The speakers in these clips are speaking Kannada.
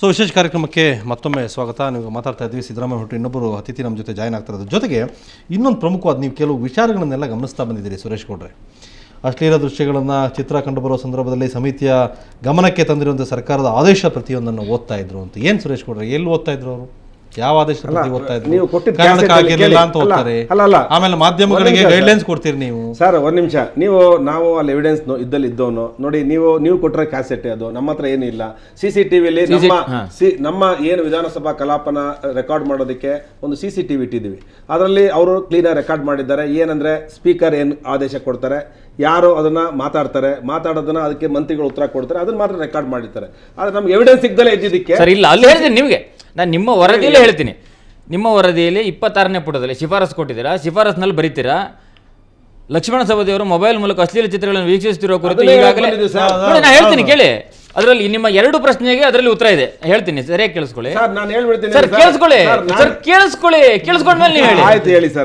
ಸೊ ವಿಶೇಷ ಕಾರ್ಯಕ್ರಮಕ್ಕೆ ಮತ್ತೊಮ್ಮೆ ಸ್ವಾಗತ. ನೀವು ಮಾತಾಡ್ತಾ ಇದ್ವಿ ಸಿದ್ದರಾಮಯ್ಯ ಹೊರಟು ಇನ್ನೊಬ್ಬರು ಅತಿಥಿ ನಮ್ಮ ಜೊತೆ ಜಾಯ್ನ್ ಆಗ್ತಾ ಇರೋದು. ಜೊತೆಗೆ ಇನ್ನೊಂದು ಪ್ರಮುಖವಾದ ನೀವು ಕೆಲವು ವಿಚಾರಗಳನ್ನೆಲ್ಲ ಗಮನಿಸ್ತಾ ಬಂದಿದ್ದೀರಿ ಸುರೇಶ್ ಗೌಡ್ರೆ. ಅಶ್ಲೀಲ ದೃಶ್ಯಗಳನ್ನು ಚಿತ್ರ ಕಂಡುಬರುವ ಸಂದರ್ಭದಲ್ಲಿ ಸಮಿತಿಯ ಗಮನಕ್ಕೆ ತಂದಿರುವಂಥ ಸರ್ಕಾರದ ಆದೇಶ ಪ್ರತಿಯೊಂದನ್ನು ಓದ್ತಾ ಇದ್ರು ಅಂತ. ಏನು ಸುರೇಶ್ ಗೌಡ್ರೆ, ಎಲ್ಲಿ ಓದ್ತಾ ಇದ್ರು ಅವರು? ಯಾವ ಆದೇಶ ಓದ್ತಾ ಇದ್ರು? ಅಂತ ಓದ್ತಾರೆ, ಆಮೇಲೆ ಮಾಧ್ಯಮಗಳಿಗೆ ಗೈಡ್ಲೈನ್ಸ್ ಕೊಡ್ತೀರಿ ನೀವು. ಸರ್ ಒಂದ್ ನಿಮಿಷ, ನಾವು ಅಲ್ಲಿ ಎವಿಡೆನ್ಸ್ ಇದ್ದಲ್ಲಿ ಇದ್ದವನು ನೋಡಿ, ನೀವು ಕೊಟ್ಟರೆ ಕ್ಯಾಸೆಟ್ ಅದು ನಮ್ಮ ಹತ್ರ ಏನಿಲ್ಲ. CCTVಲಿ ನಮ್ಮ ಏನು ವಿಧಾನಸಭಾ ಕಲಾಪನ ರೆಕಾರ್ಡ್ ಮಾಡೋದಕ್ಕೆ ಒಂದು CCTV ಇಟ್ಟಿದ್ದೀವಿ. ಅದರಲ್ಲಿ ಅವರು ಕ್ಲೀನಾಗಿ ರೆಕಾರ್ಡ್ ಮಾಡಿದ್ದಾರೆ. ಏನಂದ್ರೆ ಸ್ಪೀಕರ್ ಏನು ಆದೇಶ ಕೊಡ್ತಾರೆ, ಯಾರು ಅದನ್ನ ಮಾತಾಡೋದನ್ನ ಅದಕ್ಕೆ ಮಂತ್ರಿಗಳು ಉತ್ತರ ಕೊಡ್ತಾರೆ, ಅದನ್ನ ಮಾತ್ರ ರೆಕಾರ್ಡ್ ಮಾಡಿರ್ತಾರೆ. ಆದ್ರೆ ನಮ್ಗೆ ಎವಿಡೆನ್ಸ್ ಸಿಗದಲ್ಲೇ ಇದ್ದಿದ್ದಕ್ಕೆ ಇಲ್ಲ, ಅಲ್ಲಿ ಹೇಳ್ತೀನಿ ನಿಮಗೆ, ನಾನು ನಿಮ್ಮ ವರದಿಯಲ್ಲೇ ಹೇಳ್ತೀನಿ. ನಿಮ್ಮ ವರದಿಯಲ್ಲಿ 26ನೇ ಪುಟದಲ್ಲಿ ಶಿಫಾರಸು ಕೊಟ್ಟಿದ್ದೀರಾ, ಶಿಫಾರಸ್ನಲ್ಲಿ ಬರೀತೀರಾ ಲಕ್ಷ್ಮಣ ಸವದಿಯವರು ಮೊಬೈಲ್ ಮೂಲಕ ಅಶ್ಲೀಲ ಚಿತ್ರಗಳನ್ನು ವೀಕ್ಷಿಸುತ್ತಿರುವ ಕುರಿತು ಈಗಾಗಲೇ ನಾನು ಹೇಳ್ತೀನಿ ಕೇಳಿ. ಅದರಲ್ಲಿ ನಿಮ್ಮ 2 ಪ್ರಶ್ನೆಗೆ ಅದರಲ್ಲಿ ಉತ್ತರ ಇದೆ, ಹೇಳ್ತೀನಿ ಸರಿಯಾಗಿ ಕೇಳಿಸ್ಕೊಳ್ಳಿ. ಸರ್ ಕೇಳಿಸ್ಕೊಂಡ್ಮೇಲೆ ನೀವು ಹೇಳಿ.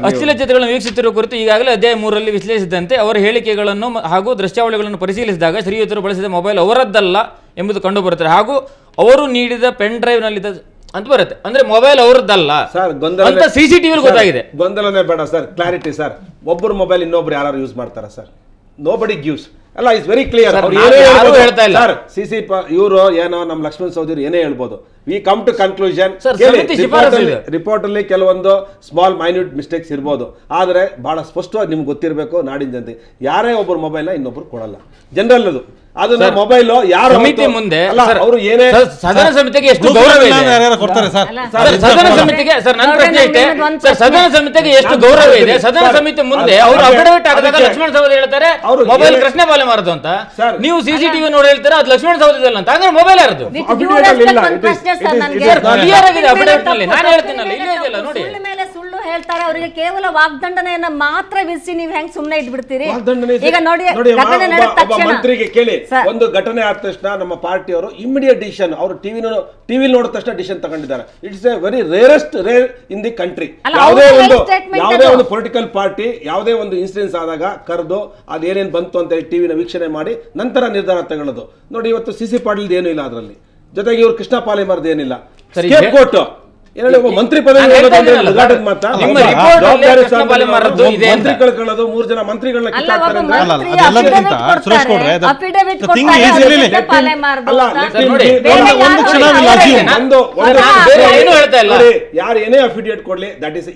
ಅಶ್ಲೀಲ ಚಿತ್ರಗಳನ್ನು ವೀಕ್ಷಿಸುತ್ತಿರುವ ಕುರಿತು ಈಗಾಗಲೇ ಅಧ್ಯಾಯ 3ರಲ್ಲಿ ವಿಶ್ಲೇಷಿಸಿದಂತೆ ಅವರ ಹೇಳಿಕೆಗಳನ್ನು ಹಾಗೂ ದೃಶ್ಯಾವಳಿಗಳನ್ನು ಪರಿಶೀಲಿಸಿದಾಗ ಶ್ರೀಯುತರು ಬಳಸಿದ ಮೊಬೈಲ್ ಅವರದ್ದಲ್ಲ ಎಂಬುದು ಕಂಡು ಬರುತ್ತದೆ, ಹಾಗೂ ಅವರು ನೀಡಿದ ಪೆನ್ ಡ್ರೈವ್ ನಲ್ಲಿದ್ದ ಅಂತ ಬರುತ್ತೆ. ಅಂದ್ರೆ ಮೊಬೈಲ್ ಅವ್ರದ್ದಲ್ಲ ಸರ್, ಅಂತ CCTV ಗೊತ್ತಾಗಿದೆ. ಗೊಂದಲನೇ ಬೇಡ ಸರ್, ಕ್ಲಾರಿಟಿ ಸರ್. ಒಬ್ಬರು ಮೊಬೈಲ್ ಇನ್ನೊಬ್ರು ಯಾರು ಯೂಸ್ ಮಾಡ್ತಾರ ಸರ್? ನೋಬಡಿ ಗಿವ್ಸ್ ಅಲ್ಲ, ಇಟ್ಸ್ ವೆರಿ ಕ್ಲಿಯರ್. ಹೇಳ್ತಾ ಇಲ್ಲ ಇವರು ಏನೋ ನಮ್ಮ ಲಕ್ಷ್ಮಣ್ ಸವದಿ ಏನೇ ಹೇಳ್ಬೋದು. We come to conclusion. Report ಅಲ್ಲಿ ಕೆಲವೊಂದು ಸ್ಮಾಲ್ ಮೈನ್ಯೂಟ್ ಮಿಸ್ಟೇಕ್ಸ್ ಇರ್ಬೋದು, ಆದ್ರೆ ಬಹಳ ಸ್ಪಷ್ಟವಾಗಿ ನಿಮ್ಗೆ ಗೊತ್ತಿರಬೇಕು, ನಾಡಿನ ಜನತೆ ಯಾರೇ ಒಬ್ಬರು ಮೊಬೈಲ್ ಇನ್ನೊಬ್ರು ಕೊಡಲ್ಲ. ಜನರಲ್ ಅದನ್ನ ಮೊಬೈಲ್ ಯಾರು ಸಮಿತಿ ಮುಂದೆ ಅವರು ಏನೇ ಸದನ ಸಮಿತಿಗೆ ಎಷ್ಟು ಗೌರವ ಇದೆ, ಸದನ ಸಮಿತಿಗೆ ಸರ್ ನನ್ನ ಪ್ರಶ್ನೆ ಐತೆ ಸರ್, ಸದನ ಸಮಿತಿಗೆ ಎಷ್ಟು ಗೌರವ ಇದೆ? ಸದನ ಸಮಿತಿ ಮುಂದೆ ಅವರು ಅಫಿಡವಿಟ್ ಹಾಕಿದಾಗ ಲಕ್ಷ್ಮಣ ಸವದಿ ಹೇಳ್ತಾರೆ ಮೊಬೈಲ್ ಕೃಷ್ಣ ಬಾಲೆ ಮಾರದು ಅಂತ, ನೀವು CCTV ನೋಡಿ ಹೇಳ್ತಾರೆ ಅದು ಲಕ್ಷ್ಮಣ ಸವದಿ ಅಲ್ಲ ಅಂತ. ಹಂಗಾರೆ ಮೊಬೈಲ್ ಯಾರದು? ಕ್ಲಿಯರ್ ಆಗಿದೆ ಅಫಿಡವಿಟ್ ನಲ್ಲಿ. ನಾನು ಹೇಳ್ತೀನಲ್ಲ, ಇಲ್ಲೇ ಇದೆಯಲ್ಲ ನೋಡಿ. ಸುಳ್ಳು ಹೇಳ್ತಾರೆ, ಅವರಿಗೆ ಕೇವಲ ವಾಗ್ದಂಡನೆಯನ್ನ ಮಾತ್ರ ವಿಧಿಸಿ ನೀವು ಹೆಂಗ್ ಸುಮ್ಮನೆ ಇದ್ಬಿಡ್ತೀರಿ? ಈಗ ನೋಡಿ, ಮಂತ್ರಿಗೆ ಕೇಳಿ, ಒಂದು ಘಟನೆ ಆದ ತಕ್ಷಣ ನಮ್ಮ ಪಾರ್ಟಿಯವರು ಇಮಿಡಿಯೇಟ್ ಡಿಸಿಷನ್, ಅವರು ಟಿವಿ ನೋಡಿದ ತಕ್ಷಣ ಡಿಸಿಷನ್ ತಗೊಂಡಿದ್ದಾರೆ. It's a very rare in the country. ಯಾವುದೇ ಒಂದು ಪೊಲಿಟಿಕಲ್ ಪಾರ್ಟಿ ಯಾವುದೇ ಒಂದು ಇನ್ಸಿಡೆನ್ಸ್ ಆದಾಗ ಕರೆದು ಅದೇನೇನು ಬಂತು ಅಂತ ಹೇಳಿ ಟಿವಿನ ವೀಕ್ಷಣೆ ಮಾಡಿ ನಂತರ ನಿರ್ಧಾರ ತಗೊಳ್ಳೋದು. ನೋಡಿ, ಇವತ್ತು CC ಪಾಟೀಲ್ ಏನೂ ಇಲ್ಲ ಅದರಲ್ಲಿ, ಜೊತೆಗೆ ಇವರು ಕೃಷ್ಣ ಪಾಲಿಮರ್ದು ಏನಿಲ್ಲ. ಮಂತ್ರಿ ಪದವಿ ಮಂತ್ರಿಗಳು 3 ಜನ ಮಂತ್ರಿಗಳನ್ನ ಯಾರು ಏನೇ ಅಫಿಡೇಟ್ ಕೊಡ್ಲಿ ದಟ್ ಇಸ್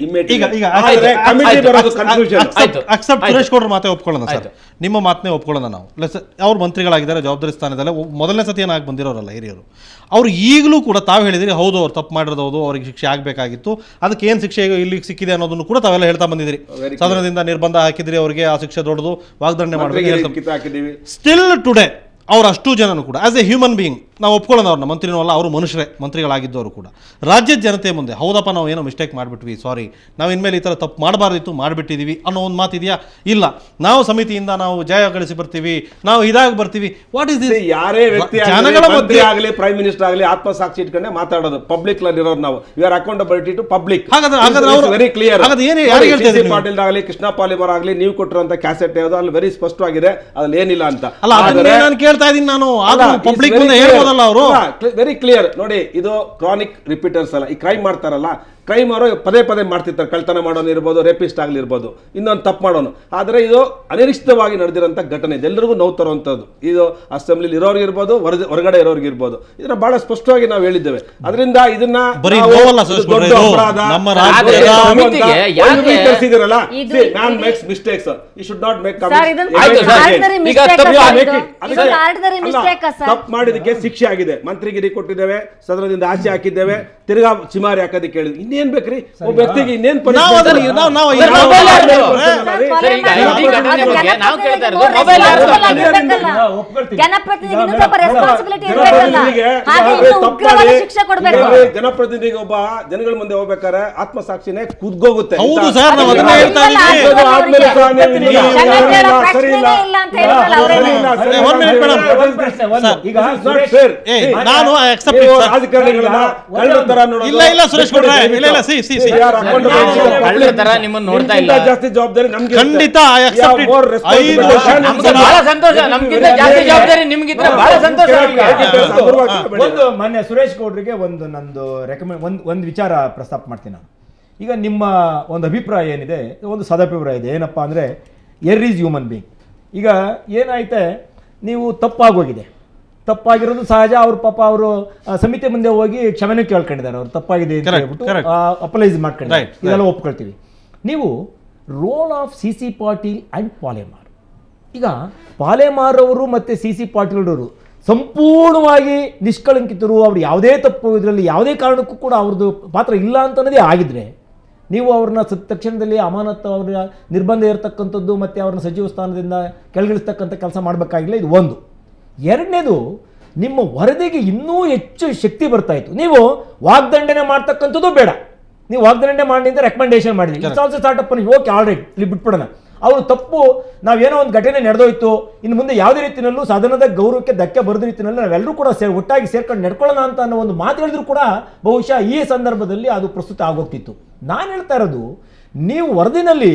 ಸುರೇಶ್ ಗೌಡ್ರ ಮಾತೆ ಒಪ್ಕೊಳ್ಳೋಣ ಸರ್, ನಿಮ್ಮ ಮಾತನ್ನೇ ಒಪ್ಕೊಳ್ಳೋಣ ನಾವು. ಅವ್ರು ಮಂತ್ರಿಗಳಾಗಿದ್ದಾರೆ, ಜವಾಬ್ದಾರಿ ಸ್ಥಾನದಲ್ಲ, ಮೊದಲನೇ ಸತಿ ಏನಾಗಿ ಬಂದಿರೋರಲ್ಲ ಹಿರಿಯರು. ಅವ್ರು ಈಗಲೂ ಕೂಡ ತಾವು ಹೇಳಿದಿರಿ, ಹೌದು ಅವ್ರು ತಪ್ಪು ಮಾಡಿರೋದು ಹೌದು, ಅವ್ರಿಗೆ ಶಿಕ್ಷೆ ಆಗಬೇಕಾಗಿತ್ತು, ಅದಕ್ಕೆ ಏನು ಶಿಕ್ಷೆ ಇಲ್ಲಿಗೆ ಸಿಕ್ಕಿದೆ ಅನ್ನೋದನ್ನು ಕೂಡ ತಾವೆಲ್ಲ ಹೇಳ್ತಾ ಬಂದಿದ್ದೀರಿ. ಸದನದಿಂದ ನಿರ್ಬಂಧ ಹಾಕಿದ್ರಿ, ಅವರಿಗೆ ಆ ಶಿಕ್ಷೆ ದೊಡ್ಡದು, ವಾಗ್ದಂಡನೆ ಮಾಡಬೇಕು. ಸ್ಟಿಲ್ ಟುಡೇ ಅವ್ರು ಅಷ್ಟು ಜನನು ಕೂಡ ಆಸ್ ಎ ಹ್ಯೂಮನ್ ಬೀಯಿಂಗ್ ನಾವು ಒಪ್ಕೊಳ್ಳೋಣ, ಅವ್ರನ್ನ ಮಂತ್ರಿನೂ ಅಲ್ಲ, ಅವರು ಮನುಷ್ಯರೇ, ಮಂತ್ರಿಗಳಾಗಿದ್ದವರು ಕೂಡ ರಾಜ್ಯದ ಜನತೆ ಮುಂದೆ ಹೌದಪ್ಪ ನಾವು ಏನೋ ಮಿಸ್ಟೇಕ್ ಮಾಡಿಬಿಟ್ವಿ, ಸಾರಿ, ನಾವು ಇನ್ಮೇಲೆ ಈ ಥರ ತಪ್ಪು ಮಾಡಬಾರ್ದಿತ್ತು, ಮಾಡಿಬಿಟ್ಟಿದ್ದೀವಿ ಅನ್ನೋ ಒಂದು ಮಾತಿದೆಯಾ? ಇಲ್ಲ, ನಾವು ಸಮಿತಿಯಿಂದ ನಾವು ಜಯ ಗಳಿಸಿ ಬರ್ತೀವಿ, ನಾವು ಇದಾಗಿ ಬರ್ತೀವಿ. What is this? ಯಾರೇ ವ್ಯಕ್ತಿ ಜನಗಳ ಮಧ್ಯೆ ಆಗಲಿ, ಪ್ರೈಮ್ ಮಿನಿಸ್ಟರ್ ಆಗಲಿ, ಆತ್ಮಸಾಕ್ಷಿ ಇಟ್ಕೊಂಡೆ ಮಾತಾಡೋದು. ಪಬ್ಲಿಕ್ ಇರೋರು ನಾವು, we are accountability to public. Very clear. Patil ಆಗಲಿ, ಕೃಷ್ಣ ಪಾಲಿಮರ್ ಆಗಲಿ, ನೀವು ಕೊಟ್ಟಿರುವಂತ ಕ್ಯಾಸೆಟ್ ಯಾವುದು ಅಲ್ಲಿ ವೆರಿ ಸ್ಪಷ್ಟವಾಗಿದೆ, ಅದ್ರಲ್ಲಿ ಏನಿಲ್ಲ ಅಂತ. ನಾನು ಕೇಳ್ತಾ ಇದ್ದೀನಿ, ನಾನು ಪಬ್ಲಿಕ್ ಮುಂದೆ ಹೇಳ್ಬೋದಲ್ಲ ಅವರು. Very clear. ನೋಡಿ, ಇದು ಕ್ರಾನಿಕ್ ರಿಪೀಟರ್ಸ್ ಅಲ್ಲ, ಈ ಕ್ರೈಮ್ ಮಾಡ್ತಾರಲ್ಲ, ಕ್ರೈಮ್ ಅವರು ಪದೇ ಪದೇ ಮಾಡ್ತಿರ್ತಾರೆ. ಕಳ್ತನ ಮಾಡೋನು ಇರ್ಬೋದು, ರೇಪಿಸ್ಟ್ ಆಗ್ಲಿರ್ಬೋದು, ಇನ್ನೊಂದು ತಪ್ಪು ಮಾಡೋನು. ಆದರೆ ಇದು ಅನಿರೀಕ್ಷಿತವಾಗಿ ನಡೆದಿರೋಂಥ ಘಟನೆ, ಎಲ್ಲರಿಗೂ ನೋವು ತರುವಂಥದ್ದು. ಇದು ಅಸೆಂಬ್ಲಿ ಇರೋರ್ಗೆ ಇರ್ಬೋದು, ಹೊರಗಡೆ ಇರೋರ್ಗೆ ಇರ್ಬೋದು. ಇದನ್ನ ಬಹಳ ಸ್ಪಷ್ಟವಾಗಿ ನಾವು ಹೇಳಿದ್ದೇವೆ. ಅದರಿಂದ ಇದನ್ನ ತಪ್ಪು ಮಾಡಿದಕ್ಕೆ ಶಿಕ್ಷೆ ಆಗಿದೆ. ಮಂತ್ರಿಗಿರಿ ಕೊಟ್ಟಿದ್ದೇವೆ, ಸದನದಿಂದ ಆಚೆ ಹಾಕಿದ್ದೇವೆ, ತಿರ್ಗಾ ಚಿಮಾರಿ ಹಾಕೋದಕ್ಕೆ ಹೇಳಿದ್ವಿ. ಇನ್ನೇನ್ ಬೇಕ್ರಿ ಒಬ್ಬ ವ್ಯಕ್ತಿಗೆ? ಇನ್ನೇನ್ ಜನಪ್ರತಿನಿಧಿಗೆ ಒಬ್ಬ ಜನಗಳ ಮುಂದೆ ಹೋಗ್ಬೇಕಾದ್ರೆ ಆತ್ಮಸಾಕ್ಷಿನೇ ಕುದ್ಗೋಗುತ್ತೆ. one minute, madam. ಒಂದು ಪ್ರಶ್ನೆ, ಒಂದು. ಈಗ ಸುರೇಶ್ ನಾನು accept it, sir. ರಾಜಕಾರಣಿಗಳನ್ನ ಕಳ್ಳರ ತರ ನೋಡೋದು. ಇಲ್ಲ ಸುರೇಶ್ ಗೌಡ್ರೆ, ಇಲ್ಲ ಸಿ ಕಳ್ಳರ ತರ ನಿಮ್ಮನ್ನ ನೋಡ್ತಾ ಇಲ್ಲ. ಜಾಸ್ತಿ ಜವಾಬ್ದಾರಿ ನಮ್ಗೆ ಖಂಡಿತ I accept it. 5 ವರ್ಷ ನಮ್ಗೆ ಬಹಳ ಸಂತೋಷ, ನಮ್ಗಿಂತ ಜಾಸ್ತಿ ಜವಾಬ್ದಾರಿ ನಿಮ್ಗಿದ್ರೆ ಬಹಳ ಸಂತೋಷ ನಮ್ಗೆ. ಒಂದು ಮಾನ್ಯ ಸುರೇಶ್ ಗೌಡ್ರಿಗೆ ನಂದು ಒಂದು ವಿಚಾರ ಪ್ರಸ್ತಾಪ ಮಾಡ್ತೀನಿ ನಾನು. ಈಗ ನಿಮ್ಮ ಒಂದು ಅಭಿಪ್ರಾಯ ಏನಿದೆ, ಒಂದು ಸದಾಭಿಪ್ರಾಯ ಇದೆ. ಏನಪ್ಪಾ ಅಂದರೆ ಎರ್ ಈಸ್ ಹ್ಯೂಮನ್ ಬೀಯಿಂಗ್. ಈಗ ಏನಾಯ್ತೆ, ನೀವು ತಪ್ಪಾಗೋಗಿದೆ, ತಪ್ಪಾಗಿರೋದು ಸಹಜ. ಅವ್ರ ಪಾಪ ಅವರು ಸಮಿತಿ ಮುಂದೆ ಹೋಗಿ ಕ್ಷಮೆನೂ ಕೇಳ್ಕೊಂಡಿದ್ದಾರೆ, ಅವ್ರು ತಪ್ಪಾಗಿದೆ ಅಂತ ಹೇಳ್ಬಿಟ್ಟು ಅಪಲೈಸ್ ಮಾಡ್ಕೊಂಡಿದ್ದಾರೆ, ಇದೆಲ್ಲ ಒಪ್ಕೊಳ್ತೀವಿ. ನೀವು role of CC Patil and Palemar, ಈಗ ಪಾಲೇಮಾರ್ ಅವರು ಮತ್ತು CC ಪಾಟೀಲ್ ಅವರು ಸಂಪೂರ್ಣವಾಗಿ ನಿಷ್ಕಳಂಕಿತರು, ಅವ್ರು ಯಾವುದೇ ತಪ್ಪು ಇದರಲ್ಲಿ ಯಾವುದೇ ಕಾರಣಕ್ಕೂ ಕೂಡ ಅವ್ರದ್ದು ಪಾತ್ರ ಇಲ್ಲ ಅಂತನ್ನೋದೇ ಆಗಿದ್ರೆ ನೀವು ಅವ್ರನ್ನ ತಕ್ಷಣದಲ್ಲಿ ಅಮಾನತ್ತು, ಅವ್ರ ನಿರ್ಬಂಧ ಇರತಕ್ಕಂಥದ್ದು ಮತ್ತು ಅವ್ರನ್ನ ಸಚಿವ ಸ್ಥಾನದಿಂದ ಕೆಳಗಿಳಿಸ್ತಕ್ಕಂಥ ಕೆಲಸ ಮಾಡಬೇಕಾಗಿಲ್ಲ. ಇದು ಒಂದು. ಎರಡನೇದು, ನಿಮ್ಮ ವರದಿಗೆ ಇನ್ನೂ ಹೆಚ್ಚು ಶಕ್ತಿ ಬರ್ತಾ ಇತ್ತು. ನೀವು ವಾಗ್ದಂಡನೆ ಮಾಡ್ತಕ್ಕಂಥದ್ದು ಬೇಡ, ನೀವು ವಾಗ್ದಂಡನೆ ಮಾಡಿ ಅಂತ ರೆಕಮೆಂಡೇಶನ್ ಮಾಡಿದ್ರಿ. It's also start up. Okay, all right, ಇಲ್ಲಿ ಬಿಟ್ಬಿಡೋಣ. ಅವರು ತಪ್ಪು, ನಾವೇನೋ ಒಂದು ಘಟನೆ ನಡೆದೋಯ್ತು, ಇನ್ನು ಮುಂದೆ ಯಾವುದೇ ರೀತಿಯಲ್ಲೂ ಸದನದ ಗೌರವಕ್ಕೆ ಧಕ್ಕೆ ಬರದ ರೀತಿಯಲ್ಲಿ ನಾವೆಲ್ಲರೂ ಕೂಡ ಒಟ್ಟಾಗಿ ಸೇರ್ಕೊಂಡು ನಡ್ಕೊಳ್ಳೋಣ ಅಂತ ಅನ್ನೋ ಒಂದು ಮಾತು ಹೇಳಿದ್ರು ಕೂಡ ಬಹುಶಃ ಈ ಸಂದರ್ಭದಲ್ಲಿ ಅದು ಪ್ರಸ್ತುತ ಆಗೋಗ್ತಿತ್ತು. ನಾನು ಹೇಳ್ತಾ ಇರೋದು, ನೀವು ವರದಿನಲ್ಲಿ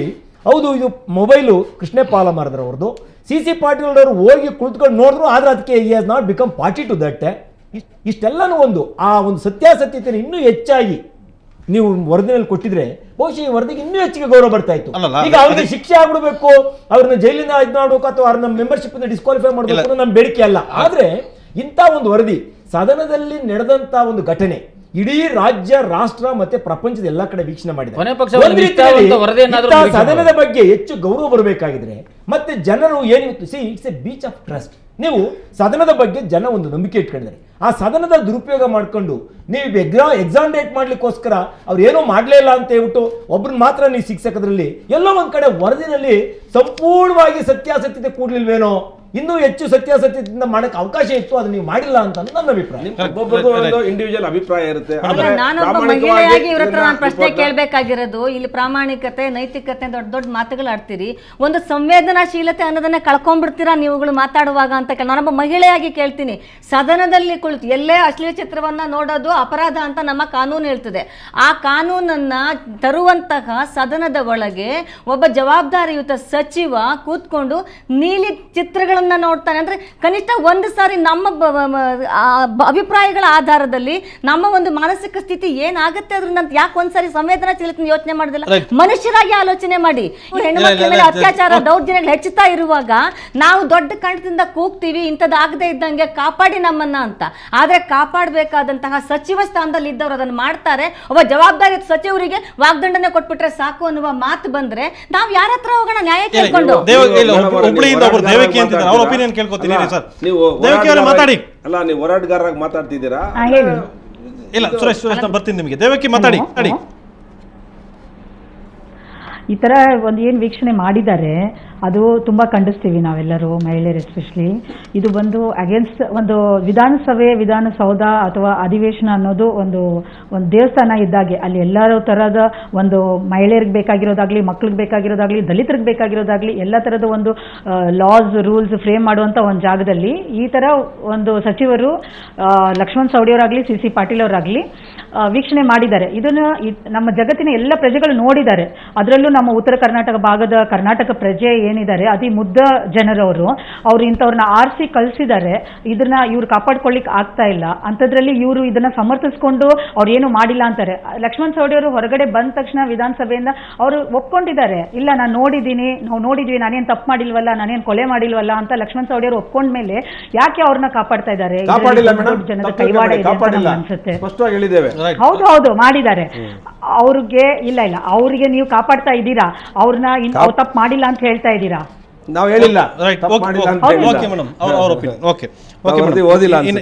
ಹೌದು ಇದು ಮೊಬೈಲು ಕೃಷ್ಣ ಪಾಲೇಮಾರ್‌ರವ್ರದ್ದು, CC ಪಾಟೀಲ್ ಅವರು ಹೋಗಿ ಕುಳಿತುಕೊಂಡು ನೋಡಿದ್ರು, ಆದರೆ ಅದಕ್ಕೆ he has not become party to that. ಇಷ್ಟೆಲ್ಲನೂ ಆ ಒಂದು ಸತ್ಯಾಸತ್ಯತೆಯನ್ನು ಇನ್ನೂ ಹೆಚ್ಚಾಗಿ ನೀವು ವರದಿನಲ್ಲಿ ಕೊಟ್ಟಿದ್ರೆ ಬಹುಶಃ ಈ ವರದಿಗೆ ಇನ್ನೂ ಹೆಚ್ಚಿಗೆ ಗೌರವ ಬರ್ತಾ ಇತ್ತು. ಈಗ ಅವ್ರಿಗೆ ಶಿಕ್ಷೆ ಆಗ್ಬಿಡ್ಬೇಕು, ಅವ್ರನ್ನ ಜೈಲಿಂದ ಇದು ಮಾಡ್ಬೇಕು ಅಥವಾ ಅವ್ರನ್ನ ಮೆಂಬರ್ಶಿಪ್ ಡಿಸ್ಕ್ವಾಲಿಫೈ ಮಾಡಬೇಕು ನಮ್ಮ ಬೇಡಿಕೆ ಅಲ್ಲ. ಆದ್ರೆ ಇಂಥ ಒಂದು ವರದಿ, ಸದನದಲ್ಲಿ ನಡೆದಂತ ಒಂದು ಘಟನೆ ಇಡೀ ರಾಜ್ಯ, ರಾಷ್ಟ್ರ ಮತ್ತೆ ಪ್ರಪಂಚದ ಎಲ್ಲಾ ಕಡೆ ವೀಕ್ಷಣೆ ಮಾಡಿದೆ. ಸದನದ ಬಗ್ಗೆ ಹೆಚ್ಚು ಗೌರವ ಬರಬೇಕಾಗಿದ್ರೆ ಮತ್ತೆ ಜನರು ಏನಿತ್ತು, it's A beach of trust. ನೀವು ಸದನದ ಬಗ್ಗೆ ಜನ ಒಂದು ನಂಬಿಕೆ ಇಟ್ಕೊಂಡಿದ್ದಾರೆ, ಆ ಸದನದ ದುರುಪಯೋಗ ಮಾಡ್ಕೊಂಡು ನೀವು ಎಕ್ಸಾಮ್ಡೇಟ್ ಮಾಡ್ಲಿಕ್ಕೋಸ್ಕರ ಅವ್ರು ಏನೋ ಮಾಡ್ಲೇ ಇಲ್ಲ ಅಂತ ಹೇಳ್ಬಿಟ್ಟು ಒಬ್ರನ್ನ ಮಾತ್ರ ನೀವು ಶಿಕ್ಷಕರಲ್ಲಿ ಎಲ್ಲೋ ಒಂದ್ ಕಡೆ ವರದಿನಲ್ಲಿ ಸಂಪೂರ್ಣವಾಗಿ ಸತ್ಯಾಸತ್ಯತೆ ಕೂಡ್ಲಿಲ್ವೇನೋ, ಇನ್ನೂ ಹೆಚ್ಚು ಸತ್ಯಾಸತ್ಯದಿಂದ ಮಾಡಕ್ಕೆ ಅವಕಾಶ ಇತ್ತು, ಅದು ನೀವು ಮಾಡಿಲ್ಲ ಅಂತ ನನ್ನ ಅಭಿಪ್ರಾಯ. ಒಬ್ಬೊಬ್ಬರದು ಇಂಡಿವಿಜುವಲ್ ಅಭಿಪ್ರಾಯ ಇರುತ್ತೆ. ನಾನೊಬ್ಬ ಮಹಿಳೆಯಾಗಿ ಇವ್ರ ಹತ್ರ ನಾನು ಪ್ರಶ್ನೆ ಕೇಳಬೇಕಾಗಿರೋದು, ಇಲ್ಲಿ ಪ್ರಾಮಾಣಿಕತೆ, ನೈತಿಕತೆ ದೊಡ್ಡ ದೊಡ್ಡ ಮಾತುಗಳು ಆಡ್ತೀರಿ, ಒಂದು ಸಂವೇದನಾಶೀಲತೆ ಅನ್ನೋದನ್ನ ಕಳ್ಕೊಂಡ್ಬಿಡ್ತೀರಾ ನೀವುಗಳು ಮಾತಾಡುವಾಗ ಅಂತ ನಾನೊಬ್ಬ ಮಹಿಳೆಯಾಗಿ ಕೇಳ್ತೀನಿ. ಸದನದಲ್ಲಿ ಕುಳಿತು ಎಲ್ಲೇ ಅಶ್ಲೀಲ ಚಿತ್ರವನ್ನ ನೋಡೋದು ಅಪರಾಧ ಅಂತ ನಮ್ಮ ಕಾನೂನು ಹೇಳ್ತದೆ. ಆ ಕಾನೂನನ್ನ ತರುವಂತಹ ಸದನದ ಒಳಗೆ ಒಬ್ಬ ಜವಾಬ್ದಾರಿಯುತ ಸಚಿವ ಕೂತ್ಕೊಂಡು ನೀಲಿ ಚಿತ್ರಗಳನ್ನು ನೋಡ್ತಾನೆ ಅಂದ್ರೆ ಕನಿಷ್ಠ ಒಂದು ಸಾರಿ ನಮ್ಮ ಅಭಿಪ್ರಾಯಗಳ ಆಧಾರದಲ್ಲಿ ನಮ್ಮ ಒಂದು ಮಾನಸಿಕ ಸ್ಥಿತಿ ಏನಾಗುತ್ತೆ ಅದ್ರಿಂದ ಯಾಕೆ ಒಂದ್ಸಾರಿ ಸಂವೇದನಾಶೀಲತೆ ಯೋಚನೆ ಮಾಡೋದಿಲ್ಲ? ಮನುಷ್ಯರಾಗಿ ಆಲೋಚನೆ ಮಾಡಿ. ಹೆಣ್ಮಕ್ಳ ಮೇಲೆ ಅತ್ಯಾಚಾರ, ದೌರ್ಜನ್ಯಗಳು ಹೆಚ್ಚುತ್ತಾ ಇರುವಾಗ ನಾವು ದೊಡ್ಡ ಕಂಠದಿಂದ ಕೂಗ್ತೀವಿ ಇಂಥದ್ದಾಗದೇ ಇದ್ದಂಗೆ ಕಾಪಾಡಿ ನಮ್ಮನ್ನ ಅಂತ. ಆದ್ರೆ ಕಾಪಾಡಬೇಕಾದಂತಹ ಸಚಿವ ಸ್ಥಾನದಲ್ಲಿ ಇದ್ದವರು ಅದನ್ನು ಮಾಡ್ತಾರೆ. ಒಬ್ಬ ಜವಾಬ್ದಾರಿ ಸಚಿವರಿಗೆ ವಾಗ್ದಂಡನೆ ಕೊಟ್ಬಿಟ್ರೆ ಸಾಕು ಅನ್ನುವ ಮಾತು ಬಂದ್ರೆ ನಾವು ಯಾರ ಹತ್ರ ಹೋಗೋಣ ನ್ಯಾಯ ಕೇಳ್ಕೊಂಡು? ಅವ್ರ ಒಪಿನಿಯನ್ ಕೇಳ್ಕೊತೀನಿ ಸರ್. ನೀವು ಮಾತಾಡಿ. ಅಲ್ಲ, ನೀವು ಹೋರಾಟಗಾರರಾಗಿ ಮಾತಾಡ್ತಿದ್ದೀರಾ? ಇಲ್ಲ ಸುರೇಶ್ ಬರ್ತೀನಿ ನಿಮಗೆ. ದೇವಕಿ ಮಾತಾಡಿ. ಈ ತರ ಒಂದು ಏನು ವೀಕ್ಷಣೆ ಮಾಡಿದ್ದಾರೆ ಅದು ತುಂಬ ಖಂಡಿಸ್ತೀವಿ ನಾವೆಲ್ಲರೂ, ಮಹಿಳೆಯರು ಎಸ್ಪೆಷಲಿ. ಇದು ಬಂದು ಅಗೇನ್ಸ್ಟ್ ಒಂದು ವಿಧಾನಸೌಧ ಅಥವಾ ಅಧಿವೇಶನ ಅನ್ನೋದು ಒಂದು ದೇವಸ್ಥಾನ ಇದ್ದಾಗೆ. ಅಲ್ಲಿ ಎಲ್ಲರೂ ಥರದ ಒಂದು ಮಹಿಳೆಯರಿಗೆ ಬೇಕಾಗಿರೋದಾಗ್ಲಿ, ಮಕ್ಳಿಗೆ ಬೇಕಾಗಿರೋದಾಗ್ಲಿ, ದಲಿತರಿಗೆ ಬೇಕಾಗಿರೋದಾಗ್ಲಿ ಎಲ್ಲ ಥರದ ಒಂದು ಲಾಸ್ ರೂಲ್ಸ್ ಫ್ರೇಮ್ ಮಾಡುವಂಥ ಒಂದು ಜಾಗದಲ್ಲಿ ಈ ಥರ ಒಂದು ಸಚಿವರು ಲಕ್ಷ್ಮಣ್ ಸವಡಿಯವರಾಗಲಿ CC ಪಾಟೀಲ್ ಅವರಾಗಲಿ ವೀಕ್ಷಣೆ ಮಾಡಿದ್ದಾರೆ. ಇದನ್ನು ನಮ್ಮ ಜಗತ್ತಿನ ಎಲ್ಲ ಪ್ರಜೆಗಳು ನೋಡಿದ್ದಾರೆ. ಅದರಲ್ಲೂ ನಮ್ಮ ಉತ್ತರ ಕರ್ನಾಟಕ ಭಾಗದ ಕರ್ನಾಟಕ ಪ್ರಜೆ ಏನಿದ್ದಾರೆ, ಅತಿ ಮುಗ್ಧ ಜನರವರು, ಅವರು ಇಂಥವ್ರನ್ನ ಆರಿಸಿ ಕಳಿಸಿದ್ದಾರೆ. ಇದನ್ನ ಇವ್ರು ಕಾಪಾಡ್ಕೊಳ್ಳಿಕ್ ಆಗ್ತಾ ಇಲ್ಲ. ಅಂಥದ್ರಲ್ಲಿ ಇವರು ಇದನ್ನ ಸಮರ್ಥಿಸ್ಕೊಂಡು ಅವ್ರು ಏನು ಮಾಡಿಲ್ಲ ಅಂತಾರೆ. ಲಕ್ಷ್ಮಣ್ ಸವಡಿ ಅವರು ಹೊರಗಡೆ ಬಂದ ತಕ್ಷಣ ವಿಧಾನಸಭೆಯಿಂದ ಅವರು ಒಪ್ಕೊಂಡಿದ್ದಾರೆ, ಇಲ್ಲ ನಾವು ನೋಡಿದ್ವಿ, ನಾನೇನು ತಪ್ಪು ಮಾಡಿಲ್ವಲ್ಲ, ನಾನೇನು ಕೊಲೆ ಮಾಡಿಲ್ವಲ್ಲ ಅಂತ ಲಕ್ಷ್ಮಣ್ ಸವಡಿ ಅವರು ಒಪ್ಕೊಂಡ್ಮೇಲೆ ಯಾಕೆ ಅವ್ರನ್ನ ಕಾಪಾಡ್ತಾ ಇದ್ದಾರೆ? ಜನದ ಕೈವಾಡ ಇದೆ ಅನ್ಸುತ್ತೆ. ಹೌದು ಮಾಡಿದ್ದಾರೆ. ಅವ್ರಿಗೆ ಇಲ್ಲ ಅವ್ರಿಗೆ ನೀವು ಕಾಪಾಡ್ತಾ ಇದ್ದೀರಾ, ಅವ್ರನ್ನ ತಪ್ಪು ಮಾಡಿಲ್ಲ ಅಂತ ಹೇಳ್ತಾ ಇದ್ದೀರಾ? ನಾವು ಹೇಳಿಲ್ಲ.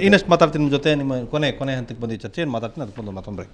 ಇನ್ನಷ್ಟು ಮಾತಾಡ್ತೀನಿ ನಿಮ್ಮ ಜೊತೆ. ನಿಮ್ಮ ಕೊನೆ ಹಂತಕ್ಕೆ ಬಂದಿ ಚರ್ಚೆ ಏನು ಮಾತಾಡ್ತೀನಿ ಅದಕ್ಕೊಂದು ಮತ್ತೊಂದು ಬ್ರೇಕ್.